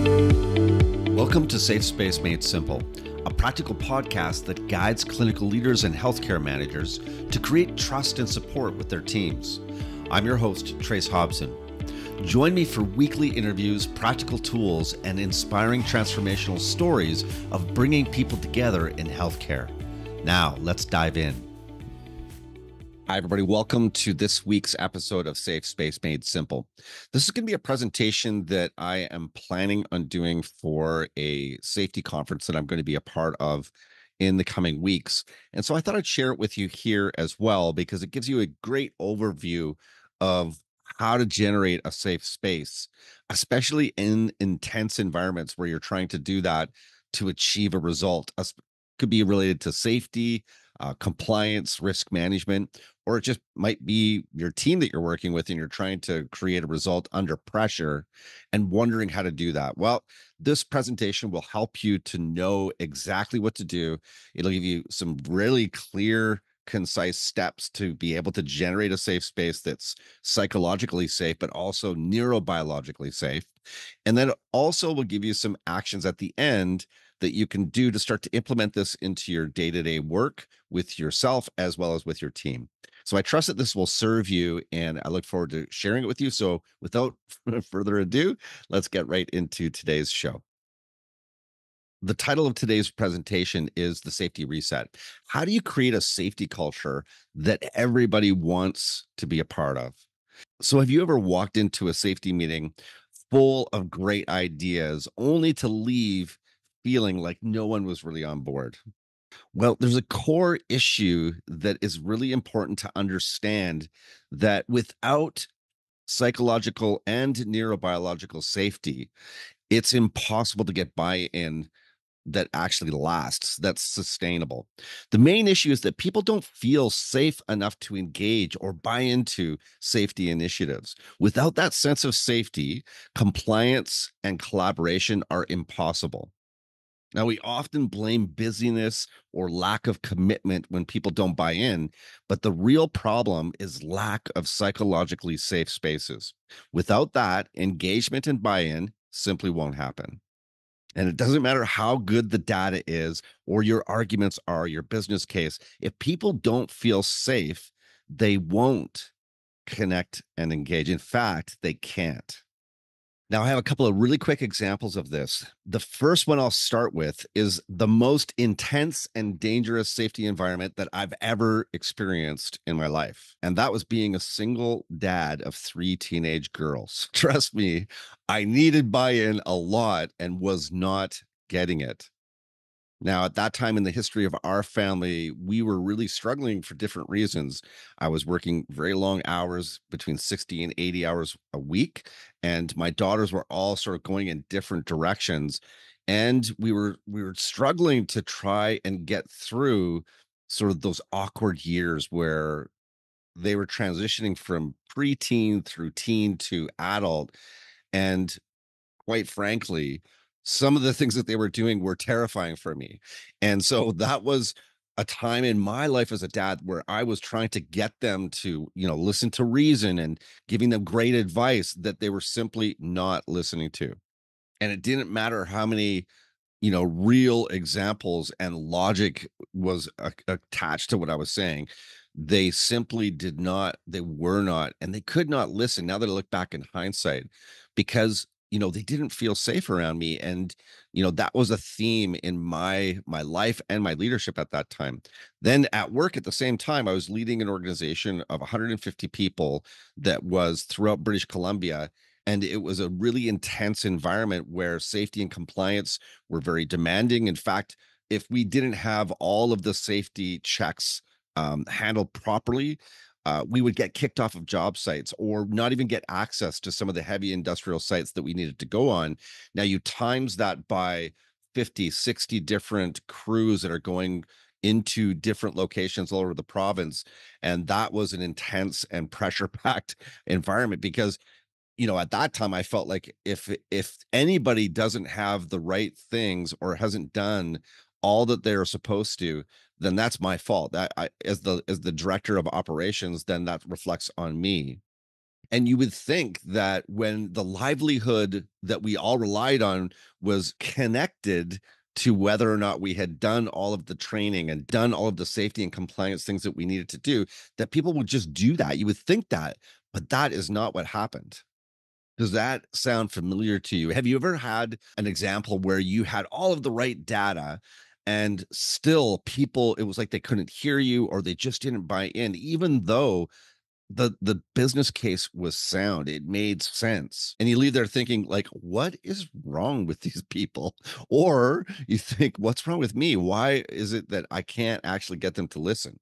Welcome to Safe Space Made Simple, a practical podcast that guides clinical leaders and healthcare managers to create trust and support with their teams. I'm your host, Trace Hobson. Join me for weekly interviews, practical tools, and inspiring transformational stories of bringing people together in healthcare. Now, let's dive in. Hi, everybody. Welcome to this week's episode of Safe Space Made Simple. This is going to be a presentation that I am planning on doing for a safety conference that I'm going to be a part of in the coming weeks. And so I thought I'd share it with you here as well, because it gives you a great overview of how to generate a safe space, especially in intense environments where you're trying to do that to achieve a result. Could be related to safety, compliance, risk management, or it just might be your team that you're working with and you're trying to create a result under pressure and wondering how to do that. Well, this presentation will help you to know exactly what to do. It'll give you some really clear, concise steps to be able to generate a safe space that's psychologically safe, but also neurobiologically safe. And then it also will give you some actions at the end that you can do to start to implement this into your day-to-day work with yourself as well as with your team. So I trust that this will serve you, and I look forward to sharing it with you. So without further ado, let's get right into today's show. The title of today's presentation is The Safety Reset. How do you create a safety culture that everybody wants to be a part of? So have you ever walked into a safety meeting full of great ideas only to leave feeling like no one was really on board? Well, there's a core issue that is really important to understand, that without psychological and neurobiological safety, it's impossible to get buy-in that actually lasts, that's sustainable. The main issue is that people don't feel safe enough to engage or buy into safety initiatives. Without that sense of safety, compliance and collaboration are impossible. Now, we often blame busyness or lack of commitment when people don't buy in, but the real problem is lack of psychologically safe spaces. Without that, engagement and buy-in simply won't happen. And it doesn't matter how good the data is or your arguments are, your business case. If people don't feel safe, they won't connect and engage. In fact, they can't. Now, I have a couple of really quick examples of this. The first one I'll start with is the most intense and dangerous safety environment that I've ever experienced in my life. And that was being a single dad of 3 teenage girls. Trust me, I needed buy-in a lot and was not getting it. Now, at that time in the history of our family, we were really struggling for different reasons. I was working very long hours, between 60 and 80 hours a week, and my daughters were all sort of going in different directions. And we were struggling to try and get through sort of those awkward years where they were transitioning from preteen through teen to adult. And quite frankly, some of the things that they were doing were terrifying for me. And so that was a time in my life as a dad where I was trying to get them to, listen to reason and giving them great advice that they were simply not listening to. And it didn't matter how many, real examples and logic was attached to what I was saying. They simply did not, they were not, and they could not listen now that I look back in hindsight, because they didn't feel safe around me. And that was a theme in my life and my leadership at that time. Then at work at the same time, I was leading an organization of 150 people that was throughout British Columbia. And it was a really intense environment where safety and compliance were very demanding. In fact, if we didn't have all of the safety checks handled properly, we would get kicked off of job sites or not even get access to some of the heavy industrial sites that we needed to go on. Now you times that by 50, 60 different crews that are going into different locations all over the province. And that was an intense and pressure-packed environment, because at that time I felt like if anybody doesn't have the right things or hasn't done all that they're supposed to, then that's my fault. That as the director of operations, then that reflects on me. And you would think that when the livelihood that we all relied on was connected to whether or not we had done all of the training and done all of the safety and compliance things that we needed to do, that people would just do that. You would think that, but that is not what happened. Does that sound familiar to you? Have you ever had an example where you had all of the right data and still people, it was like they couldn't hear you or they just didn't buy in, even though the business case was sound, it made sense, and you leave there thinking like, what is wrong with these people? Or you think, what's wrong with me? Why is it that I can't actually get them to listen?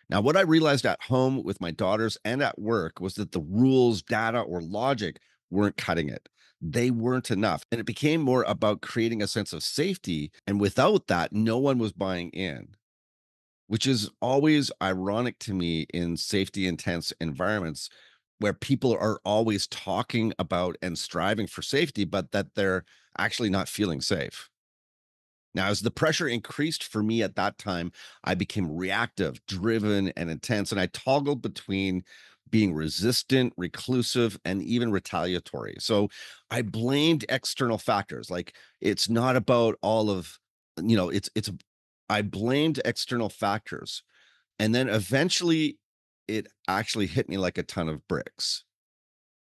Now, what I realized at home with my daughters and at work was that the rules, data, or logic weren't cutting it. They weren't enough. And it became more about creating a sense of safety. And without that, no one was buying in, which is always ironic to me in safety intense environments where people are always talking about and striving for safety, but that they're actually not feeling safe. Now, as the pressure increased for me at that time, I became reactive, driven, and intense. And I toggled between being resistant, reclusive, and even retaliatory. So I blamed external factors. Like it's not about all of, I blamed external factors. And then eventually it actually hit me like a ton of bricks.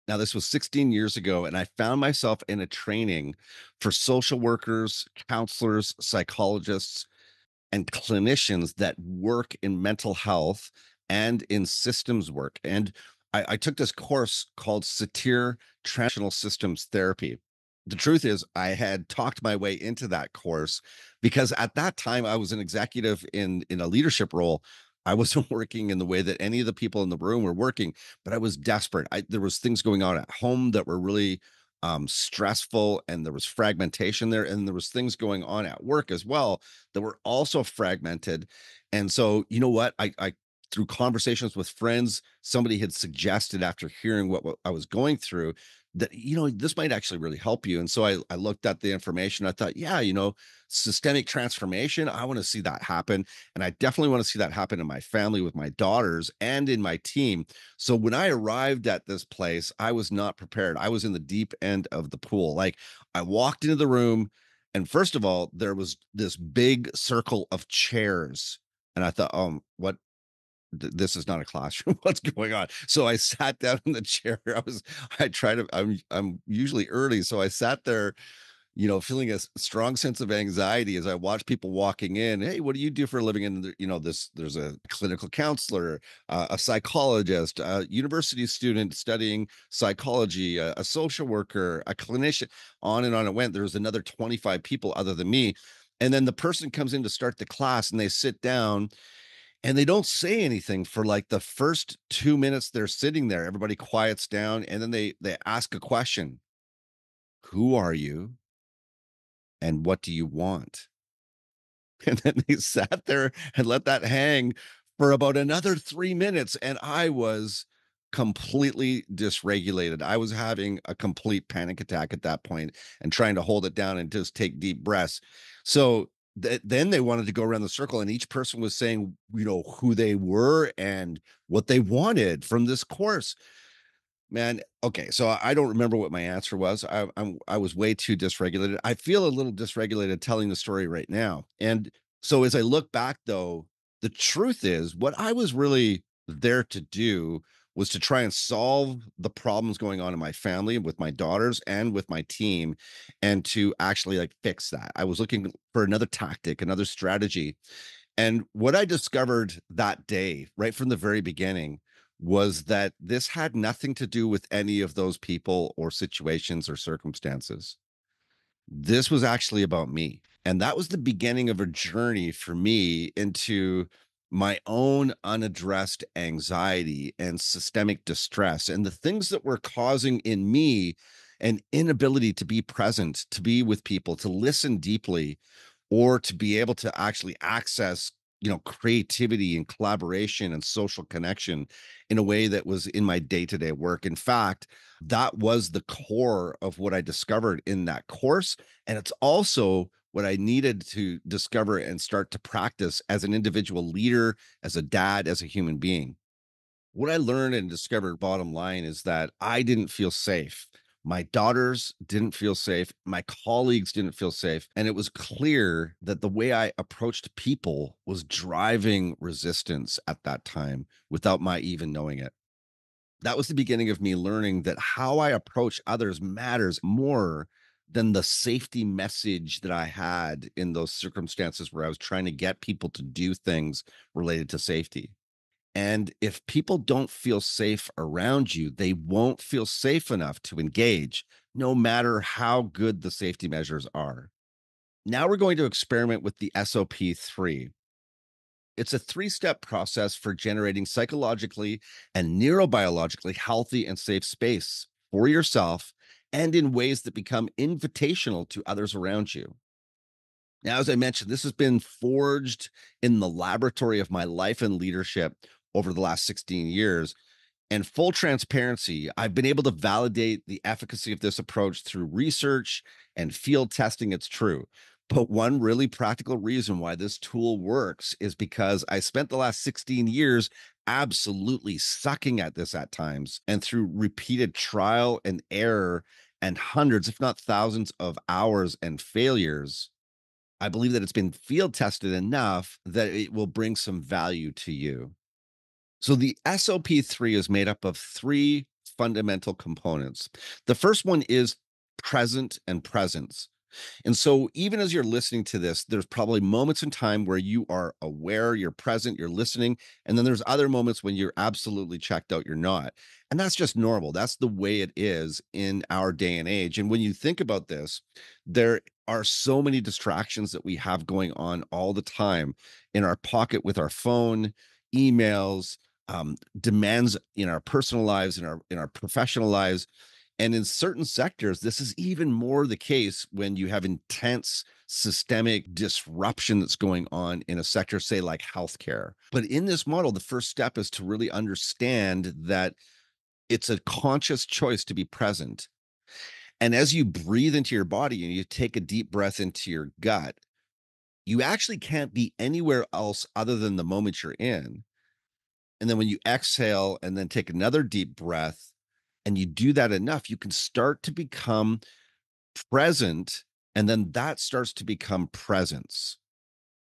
Now, this was 16 years ago, and I found myself in a training for social workers, counselors, psychologists, and clinicians that work in mental health and in systems work. And I took this course called Satir Transformational Systems Therapy. The truth is, I had talked my way into that course because at that time I was an executive in a leadership role. I wasn't working in the way that any of the people in the room were working, but I was desperate. There was things going on at home that were really stressful, and there was fragmentation there, and there was things going on at work as well that were also fragmented. And so, you know what? I through conversations with friends, somebody had suggested after hearing what I was going through that, this might actually really help you. And so I looked at the information. I thought, yeah, systemic transformation, I want to see that happen. And I definitely want to see that happen in my family with my daughters and in my team. So when I arrived at this place, I was not prepared. I was in the deep end of the pool. Like I walked into the room, and first of all, there was this big circle of chairs. And I thought, what? This is not a classroom. What's going on? So I sat down in the chair. I try to, I'm usually early. So I sat there, feeling a strong sense of anxiety as I watch people walking in. Hey, what do you do for a living? And there's a clinical counselor, a psychologist, a university student studying psychology, a social worker, a clinician, on and on it went. There was another 25 people other than me. And then the person comes in to start the class and they sit down and they don't say anything for like the first 2 minutes they're sitting there. Everybody quiets down and then they ask a question. Who are you and what do you want? And then they sat there and let that hang for about another 3 minutes. And I was completely dysregulated. I was having a complete panic attack at that point and trying to hold it down and just take deep breaths. So then they wanted to go around the circle, and each person was saying, who they were and what they wanted from this course. Man, okay, so I don't remember what my answer was. I was way too dysregulated. I feel a little dysregulated telling the story right now. And so as I look back though, the truth is what I was really there to do was to try and solve the problems going on in my family with my daughters and with my team, and to actually like fix that. I was looking for another tactic, another strategy. And what I discovered that day, right from the very beginning, was that this had nothing to do with any of those people or situations or circumstances. This was actually about me. And that was the beginning of a journey for me into my own unaddressed anxiety and systemic distress, and the things that were causing in me an inability to be present, to be with people, to listen deeply, or to be able to actually access creativity and collaboration and social connection in a way that was in my day-to-day work. In fact, that was the core of what I discovered in that course, and it's also what I needed to discover and start to practice as an individual leader, as a dad, as a human being. What I learned and discovered, bottom line, is that I didn't feel safe. My daughters didn't feel safe. My colleagues didn't feel safe. And it was clear that the way I approached people was driving resistance at that time without my even knowing it. That was the beginning of me learning that how I approach others matters more than the safety message that I had in those circumstances where I was trying to get people to do things related to safety. And if people don't feel safe around you, they won't feel safe enough to engage, no matter how good the safety measures are. Now we're going to experiment with the SOP 3. It's a three-step process for generating psychologically and neurobiologically healthy and safe space for yourself and in ways that become invitational to others around you. Now, as I mentioned, this has been forged in the laboratory of my life and leadership over the last 16 years. And full transparency, I've been able to validate the efficacy of this approach through research and field testing. It's true. But one really practical reason why this tool works is because I spent the last 16 years absolutely sucking at this at times. And through repeated trial and error and hundreds, if not thousands of hours and failures, I believe that it's been field tested enough that it will bring some value to you. So the SOP 3 is made up of three fundamental components. The first one is present and presence. And so, even as you're listening to this, there's probably moments in time where you are aware, you're present, you're listening. And then there's other moments when you're absolutely checked out, you're not. And that's just normal. That's the way it is in our day and age. And when you think about this, there are so many distractions that we have going on all the time in our pocket with our phone, emails, demands in our personal lives, in our professional lives, and in certain sectors, this is even more the case when you have intense systemic disruption that's going on in a sector, say like healthcare. But in this model, the first step is to really understand that it's a conscious choice to be present. And as you breathe into your body and you take a deep breath into your gut, you actually can't be anywhere else other than the moment you're in. And then when you exhale and then take another deep breath, and you do that enough, you can start to become present, and then that starts to become presence.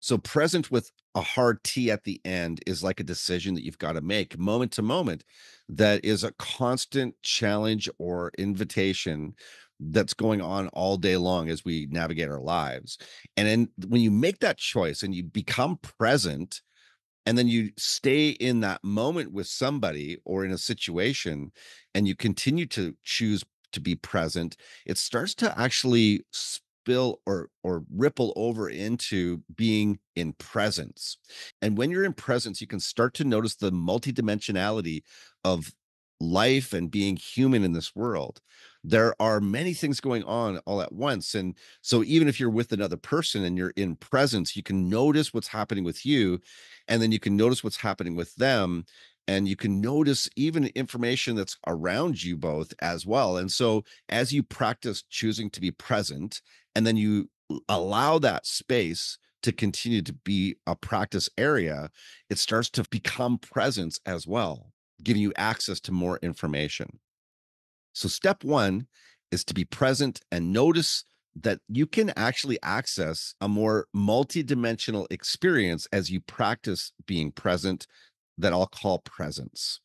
So present with a hard T at the end is like a decision that you've got to make moment to moment that is a constant challenge or invitation that's going on all day long as we navigate our lives. And then when you make that choice and you become present, and then you stay in that moment with somebody or in a situation and you continue to choose to be present, it starts to actually spill or ripple over into being in presence. And when you're in presence, you can start to notice the multidimensionality of life and being human in this world. There are many things going on all at once. And so even if you're with another person and you're in presence, you can notice what's happening with you, and then you can notice what's happening with them, and you can notice even information that's around you both as well. And so as you practice choosing to be present, and then you allow that space to continue to be a practice area, it starts to become presence as well, giving you access to more information. So step one is to be present and notice that you can actually access a more multidimensional experience as you practice being present, that I'll call presence.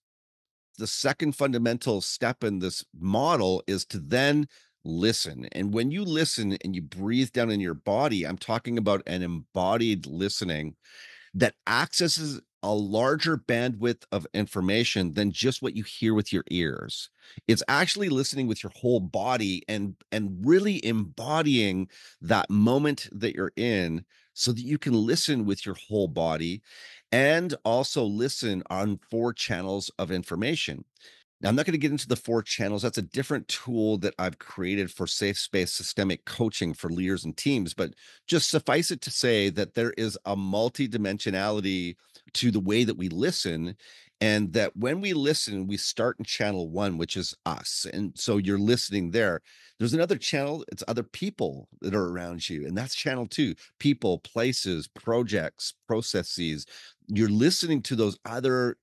The second fundamental step in this model is to then listen. And when you listen and you breathe down in your body, I'm talking about an embodied listening that accesses a larger bandwidth of information than just what you hear with your ears. It's actually listening with your whole body and really embodying that moment that you're in so that you can listen with your whole body and also listen on four channels of information. Now, I'm not going to get into the four channels. That's a different tool that I've created for safe space systemic coaching for leaders and teams. But just suffice it to say that there is a multidimensionality to the way that we listen. And that when we listen, we start in channel one, which is us. And so you're listening there. There's another channel, it's other people that are around you. And that's channel two: people, places, projects, processes. You're listening to those other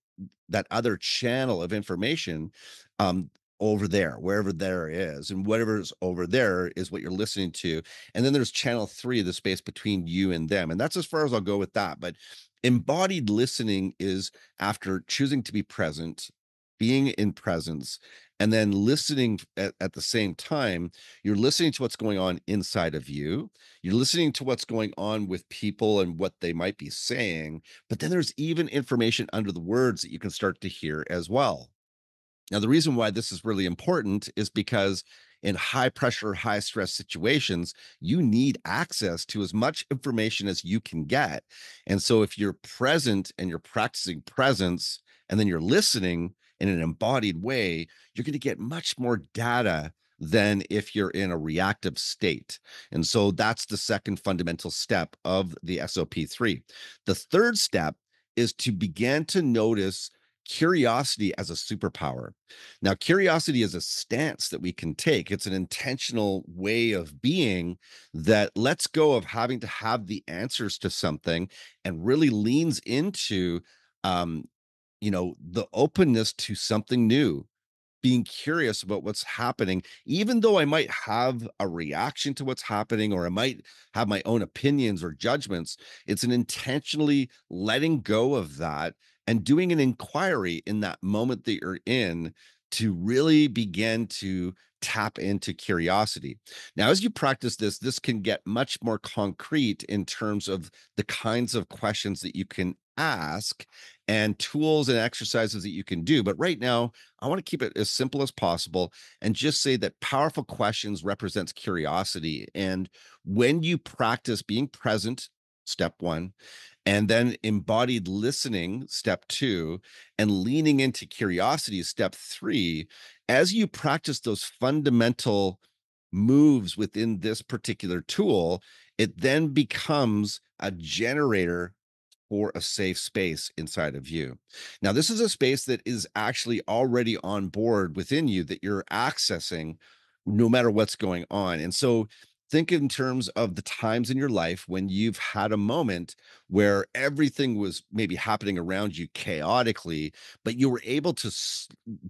that other channel of information um, over there, wherever there is, and whatever's over there is what you're listening to. And then there's channel three, the space between you and them. And that's as far as I'll go with that. But embodied listening is after choosing to be present, being in presence, and then listening at the same time. You're listening to what's going on inside of you. You're listening to what's going on with people and what they might be saying. But then there's even information under the words that you can start to hear as well. Now, the reason why this is really important is because in high pressure, high stress situations, you need access to as much information as you can get. And so, if you're present and you're practicing presence and then you're listening in an embodied way, you're going to get much more data than if you're in a reactive state. And so, that's the second fundamental step of the SOP3. The third step is to begin to notice curiosity as a superpower. Now, curiosity is a stance that we can take. It's an intentional way of being that lets go of having to have the answers to something and really leans into, um, the openness to something new, being curious about what's happening, even though I might have a reaction to what's happening or I might have my own opinions or judgments. It's an intentionally letting go of that and doing an inquiry in that moment that you're in to really begin to tap into curiosity. Now, as you practice this, this can get much more concrete in terms of the kinds of questions that you can ask and tools and exercises that you can do. But right now, I want to keep it as simple as possible and just say that powerful questions represents curiosity. And when you practice being present, step one, and then embodied listening, step two, and leaning into curiosity, step three, as you practice those fundamental moves within this particular tool, it then becomes a generator for a safe space inside of you. Now, this is a space that is actually already on board within you that you're accessing no matter what's going on. And so think in terms of the times in your life when you've had a moment where everything was maybe happening around you chaotically, but you were able to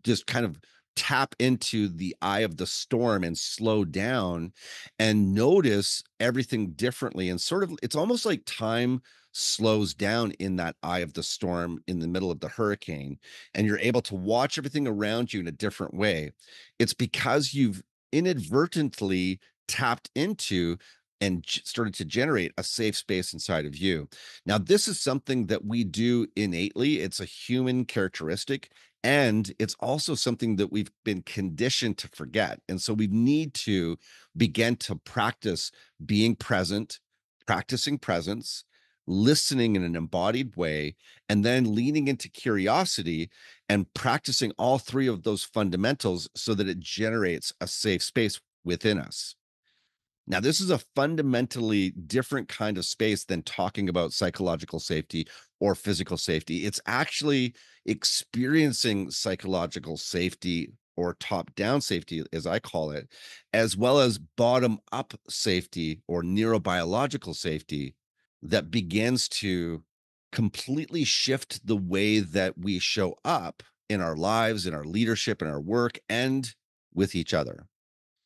just kind of tap into the eye of the storm and slow down and notice everything differently. And sort of, it's almost like time slows down in that eye of the storm in the middle of the hurricane, and you're able to watch everything around you in a different way. It's because you've inadvertently tapped into and started to generate a safe space inside of you. Now, this is something that we do innately. It's a human characteristic, and it's also something that we've been conditioned to forget. And so we need to begin to practice being present, practicing presence, listening in an embodied way, and then leaning into curiosity and practicing all three of those fundamentals so that it generates a safe space within us. Now, this is a fundamentally different kind of space than talking about psychological safety or physical safety. It's actually experiencing psychological safety or top down safety, as I call it, as well as bottom up safety or neurobiological safety that begins to completely shift the way that we show up in our lives, in our leadership, in our work, and with each other.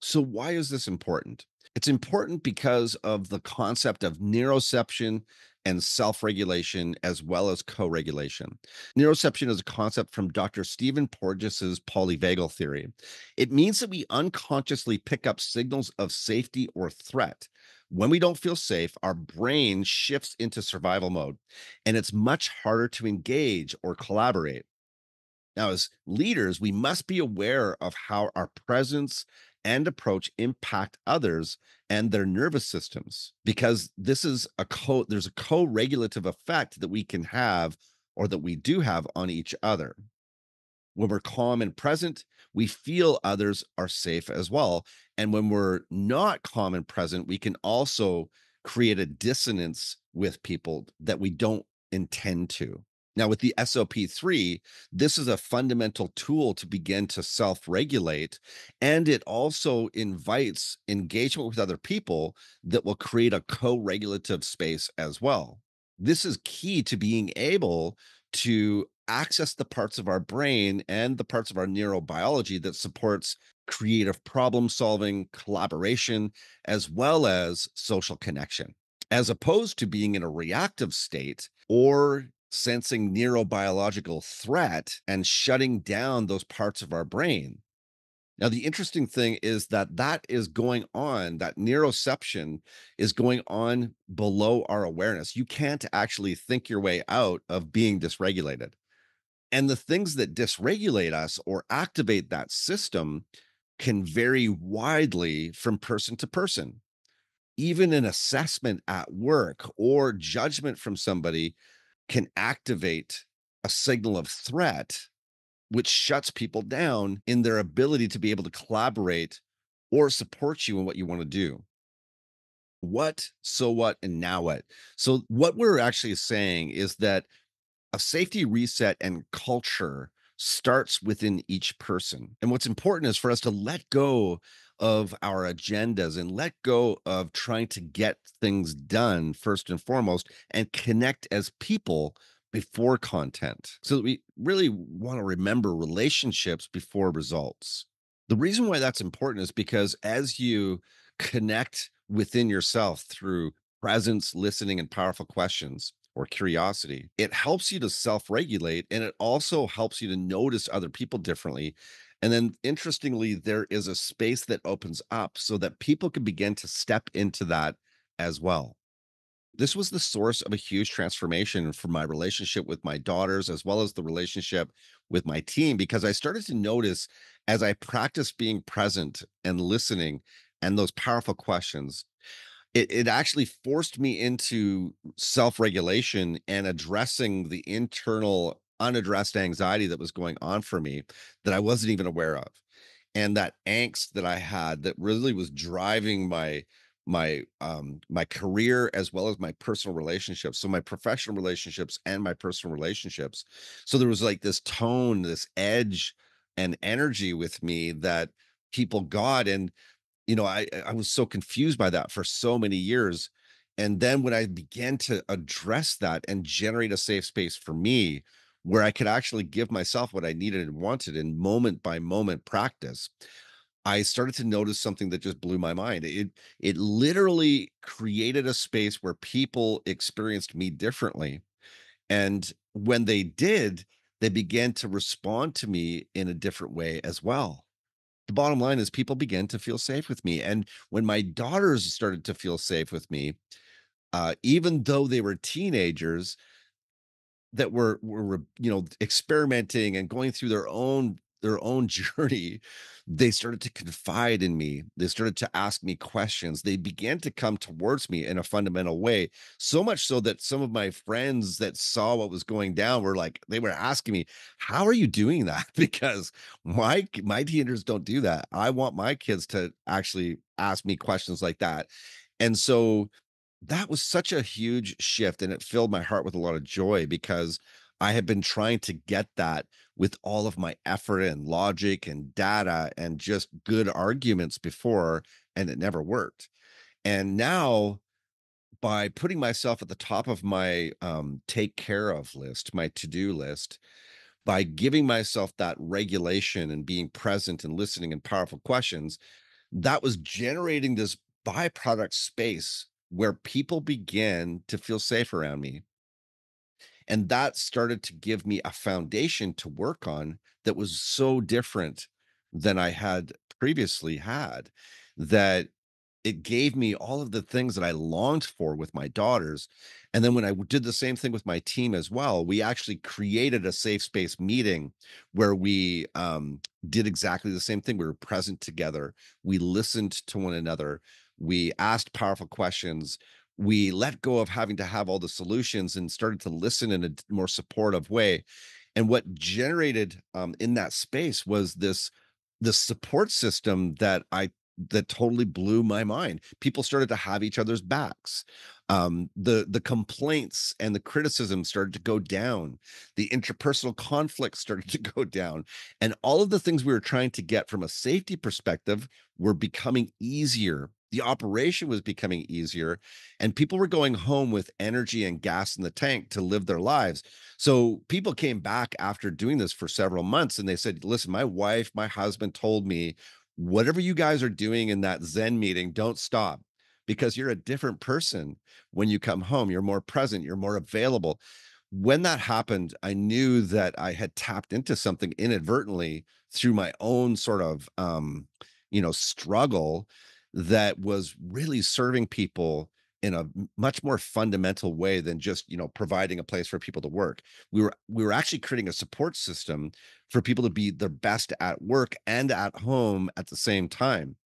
So, why is this important? It's important because of the concept of neuroception and self regulation, as well as co regulation. Neuroception is a concept from Dr. Stephen Porges's polyvagal theory. It means that we unconsciously pick up signals of safety or threat. When we don't feel safe, our brain shifts into survival mode, and it's much harder to engage or collaborate. Now, as leaders, we must be aware of how our presence and approach impact others and their nervous systems, because there's a co-regulative effect that we can have or that we do have on each other. When we're calm and present, we feel others are safe as well. And when we're not calm and present, we can also create a dissonance with people that we don't intend to. Now, with the SOP3, this is a fundamental tool to begin to self regulate. And it also invites engagement with other people that will create a co regulative space as well. This is key to being able to access the parts of our brain and the parts of our neurobiology that supports creative problem solving, collaboration, as well as social connection, as opposed to being in a reactive state or sensing neurobiological threat and shutting down those parts of our brain. Now, the interesting thing is that that is going on, that neuroception is going on below our awareness. You can't actually think your way out of being dysregulated. And the things that dysregulate us or activate that system can vary widely from person to person. Even an assessment at work or judgment from somebody can activate a signal of threat, which shuts people down in their ability to be able to collaborate or support you in what you want to do. What, so what, and now what? So, what we're actually saying is that a safety reset and culture starts within each person. And what's important is for us to let go of our agendas and let go of trying to get things done first and foremost and connect as people before content. So that we really want to remember relationships before results. The reason why that's important is because as you connect within yourself through presence, listening, and powerful questions or curiosity, it helps you to self regulate and it also helps you to notice other people differently. And then, interestingly, there is a space that opens up so that people can begin to step into that as well. This was the source of a huge transformation for my relationship with my daughters, as well as the relationship with my team, because I started to notice as I practiced being present and listening and those powerful questions, it actually forced me into self-regulation and addressing the internal unaddressed anxiety that was going on for me that I wasn't even aware of. And that angst that I had that really was driving my career as well as my personal relationships. So my professional relationships and my personal relationships. So there was like this tone, this edge and energy with me that people got. And I was so confused by that for so many years. And then when I began to address that and generate a safe space for me, where I could actually give myself what I needed and wanted in moment by moment practice, I started to notice something that just blew my mind. It literally created a space where people experienced me differently. And when they did, they began to respond to me in a different way as well. The bottom line is people began to feel safe with me, and when my daughters started to feel safe with me, even though they were teenagers that were experimenting and going through their own journey, they started to confide in me. They started to ask me questions. They began to come towards me in a fundamental way, so much so that some of my friends that saw what was going down were like, they were asking me, "How are you doing that?" Because my teenagers don't do that. I want my kids to actually ask me questions like that. And so that was such a huge shift, and it filled my heart with a lot of joy because I had been trying to get that with all of my effort and logic and data and just good arguments before, and it never worked. And now, by putting myself at the top of my take care of list, my to do list, by giving myself that regulation and being present and listening and powerful questions, that was generating this byproduct space where people began to feel safe around me. And that started to give me a foundation to work on that was so different than I had previously had, that it gave me all of the things that I longed for with my daughters. And then when I did the same thing with my team as well, we actually created a safe space meeting where we did exactly the same thing. We were present together. We listened to one another. We asked powerful questions. We let go of having to have all the solutions and started to listen in a more supportive way. And what generated in that space was this support system that totally blew my mind. People started to have each other's backs. The complaints and the criticism started to go down. The interpersonal conflict started to go down, and all of the things we were trying to get from a safety perspective were becoming easier the operation was becoming easier, and people were going home with energy and gas in the tank to live their lives. So people came back after doing this for several months and they said, listen, my wife, my husband told me, whatever you guys are doing in that Zen meeting, don't stop because you're a different person when you come home. You're more present, you're more available. When that happened, I knew that I had tapped into something inadvertently through my own sort of struggle that was really serving people in a much more fundamental way than just, providing a place for people to work. We were actually creating a support system for people to be their best at work and at home at the same time,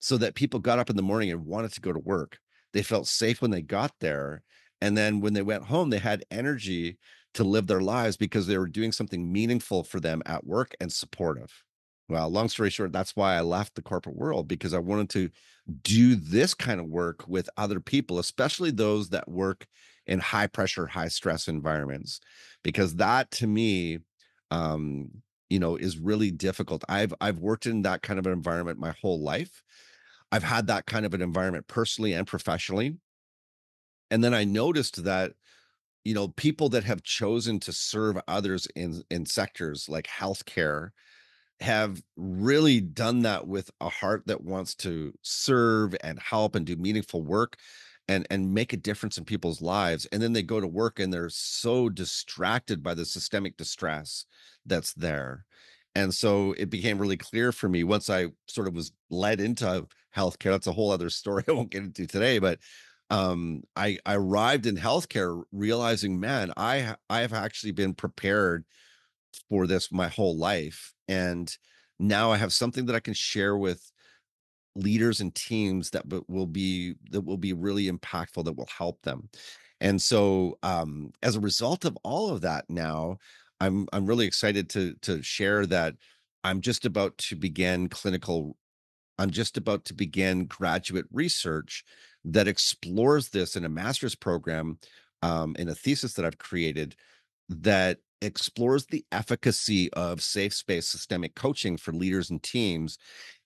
so that people got up in the morning and wanted to go to work. They felt safe when they got there. And then when they went home, they had energy to live their lives because they were doing something meaningful for them at work and supportive. Well, long story short, that's why I left the corporate world, because I wanted to do this kind of work with other people, especially those that work in high pressure, high stress environments, because that to me, is really difficult. I've worked in that kind of an environment my whole life. I've had that kind of an environment personally and professionally. And then I noticed that, people that have chosen to serve others in sectors like healthcare have really done that with a heart that wants to serve and help and do meaningful work and make a difference in people's lives. And then they go to work and they're so distracted by the systemic distress that's there. And so it became really clear for me once I sort of was led into healthcare. That's a whole other story I won't get into today, but I arrived in healthcare realizing, man, I have actually been prepared for this my whole life. And now I have something that I can share with leaders and teams that will be really impactful, that will help them. And so as a result of all of that, now I'm really excited to share that I'm just about to begin clinical I'm just about to begin graduate research that explores this in a master's program, in a thesis that I've created that explores the efficacy of safe space systemic coaching for leaders and teams,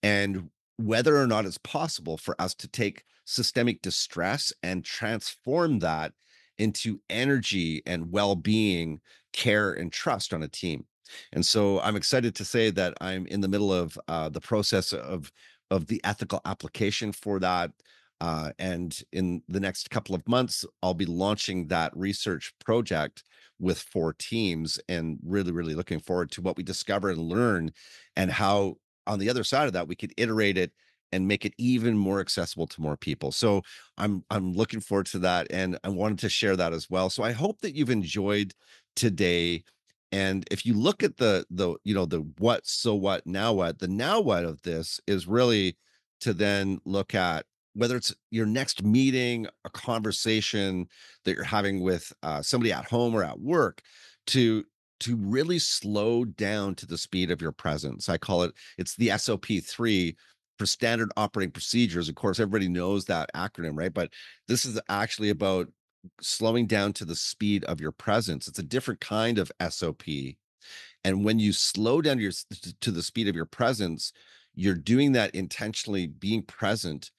and whether or not it's possible for us to take systemic distress and transform that into energy and well-being, care, and trust on a team. And so I'm excited to say that I'm in the middle of the process of the ethical application for that. And in the next couple of months, I'll be launching that research project with 4 teams, and really, really looking forward to what we discover and learn, and how on the other side of that we could iterate it and make it even more accessible to more people. So I'm looking forward to that, and I wanted to share that as well. So I hope that you've enjoyed today. And if you look at the what, so what, now what, the now what of this is really to then look at whether it's your next meeting, a conversation that you're having with somebody at home or at work, to really slow down to the speed of your presence. I call it's the SOP 3 for standard operating procedures. Of course, everybody knows that acronym, right? But this is actually about slowing down to the speed of your presence. It's a different kind of SOP. And when you slow down to the speed of your presence, you're doing that intentionally, being present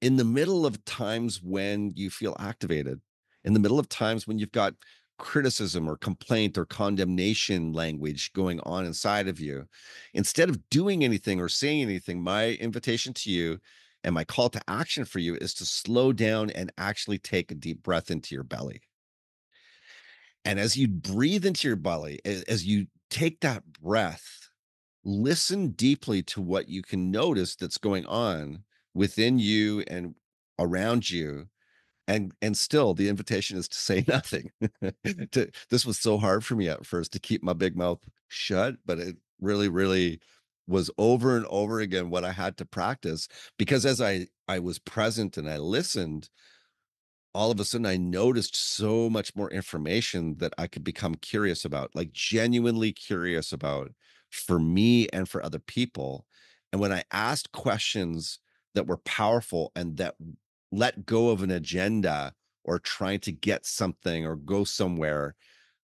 in the middle of times when you feel activated, in the middle of times when you've got criticism or complaint or condemnation language going on inside of you. Instead of doing anything or saying anything, my invitation to you and my call to action for you is to slow down and actually take a deep breath into your belly. And as you breathe into your belly, as you take that breath, listen deeply to what you can notice that's going on within you and around you. And still the invitation is to say nothing. This was so hard for me at first to keep my big mouth shut, but it really, really was over and over again what I had to practice, because as I was present and I listened, all of a sudden I noticed so much more information that I could become curious about, like genuinely curious about, for me and for other people. And when I asked questions that were powerful and that let go of an agenda or trying to get something or go somewhere,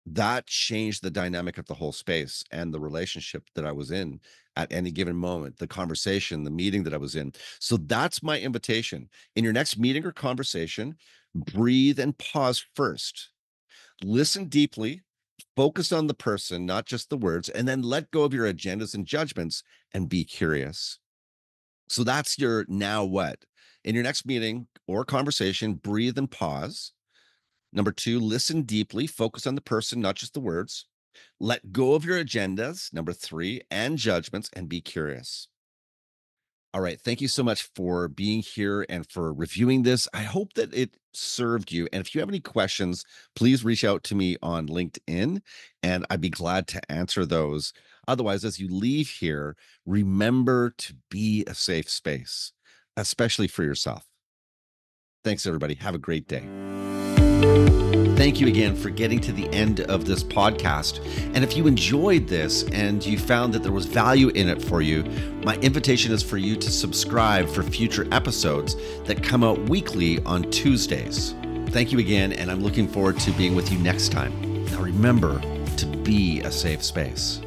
that changed the dynamic of the whole space and the relationship that I was in at any given moment, the conversation, the meeting that I was in. So that's my invitation. In your next meeting or conversation, breathe and pause first. Listen deeply, focus on the person, not just the words, and then let go of your agendas and judgments and be curious. So that's your now what? In your next meeting or conversation, breathe and pause. Number two, listen deeply, focus on the person, not just the words. Let go of your agendas, number three, and judgments, and be curious. All right. Thank you so much for being here and for reviewing this. I hope that it served you. And if you have any questions, please reach out to me on LinkedIn and I'd be glad to answer those. Otherwise, as you leave here, remember to be a safe space, especially for yourself. Thanks, everybody. Have a great day. Thank you again for getting to the end of this podcast. And if you enjoyed this and you found that there was value in it for you, my invitation is for you to subscribe for future episodes that come out weekly on Tuesdays. Thank you again, and I'm looking forward to being with you next time. Now remember to be a safe space.